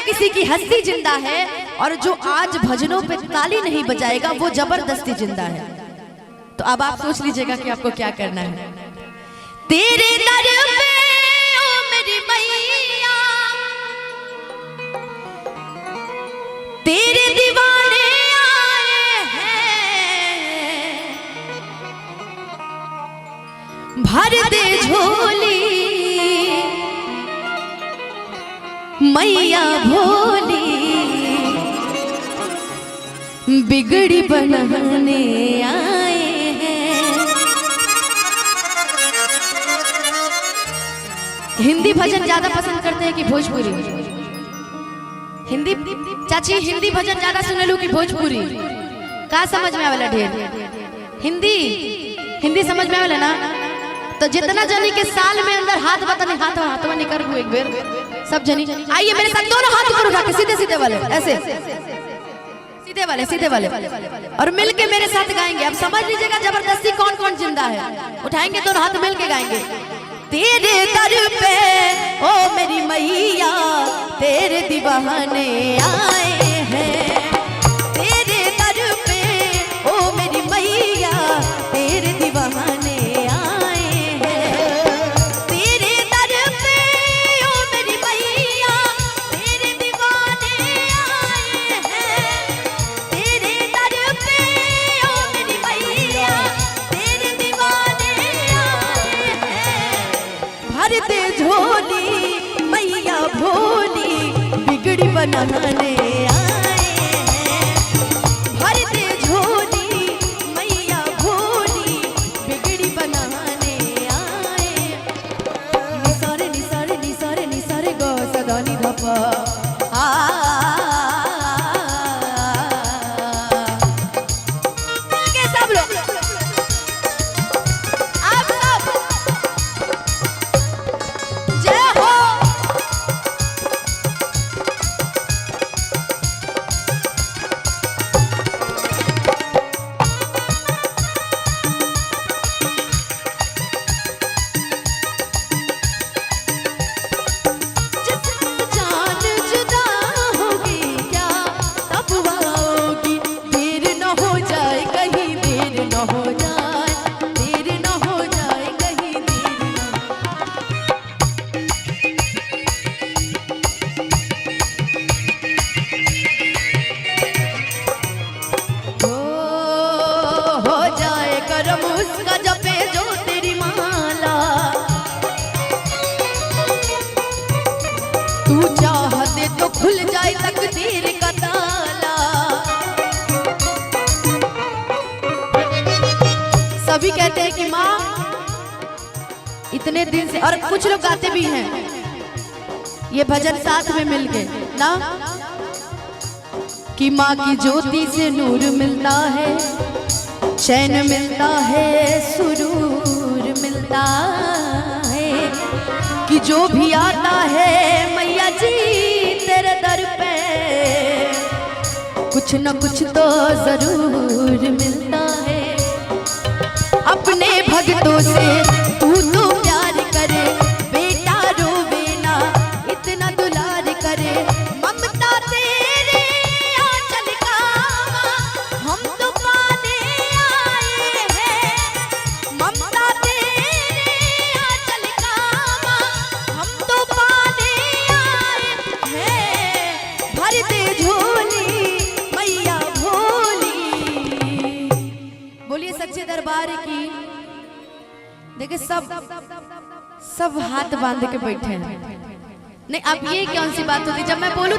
किसी की हस्ती जिंदा है, और जो आज भजनों पे ताली नहीं बजाएगा वो जबरदस्ती जिंदा है। तो अब आप सोच लीजिएगा कि आपको क्या करना है। तेरे दर पे ओ मेरी मैया, तेरे दीवाने आए हैं, भर दे झोली मैया भोली, बिगड़ी बनाने आए हैं। हिंदी भजन ज्यादा पसंद करते हैं कि भोजपुरी? हिंदी चाची, हिंदी भजन ज्यादा सुनेलू कि भोजपुरी? का समझ में आवेला ढेर? हिंदी समझ में आवेला ना? तो जितना जनी के साल में अंदर हाथ बताने हाथवा निकर एक बेर सब जनी आइए मेरे साथ, दोनों हाथ ऊपर उठा के सीधे सीधे वाले, ऐसे सीधे वाले और मिलके मेरे साथ गाएंगे। अब समझ लीजिएगा जबरदस्ती कौन कौन जिंदा है। उठाएंगे दोनों हाथ, मिलके गाएंगे। तेरे दर पे ओ मेरी मैया, तेरे दीवाने आए हैं, तेरे दर पे ओ मेरी मैया, तेरे दीवाने दे झोली मैया भोली, बिगड़ी बनाने आए हैं। भर दे झोली मैया भोली, बिगड़ी बनाने आए। निसारे निसारे निसारे निसारे गो सदा नि ध प सब लोग तू चाहते तो खुल जाए तकदीर का ताला। सभी कहते हैं कि माँ इतने दिन से, और कुछ लोग गाते भी हैं ये भजन साथ में मिलके ना, कि माँ की ज्योति से नूर मिलता है, चैन मिलता है, सुरूर मिलता है, कि जो भी आता है मैया जी तेरे दर पे, कुछ न कुछ तो जरूर मिलता है। अपने भक्तों से तू तो प्यार करे, बेटा रोवे ना इतना दुलार करे, ममता तेरे आंचल का हम तो पाने आए हैं, ममता तेरे आंचल का हम तो पाने आए हैं। भर दे झोली मैया भोली। बोलिए सच्चे दरबार की। देखिए सब हाथ बांध के बैठे हैं। नहीं अब ये कौन सी बात होती, जब मैं बोलूं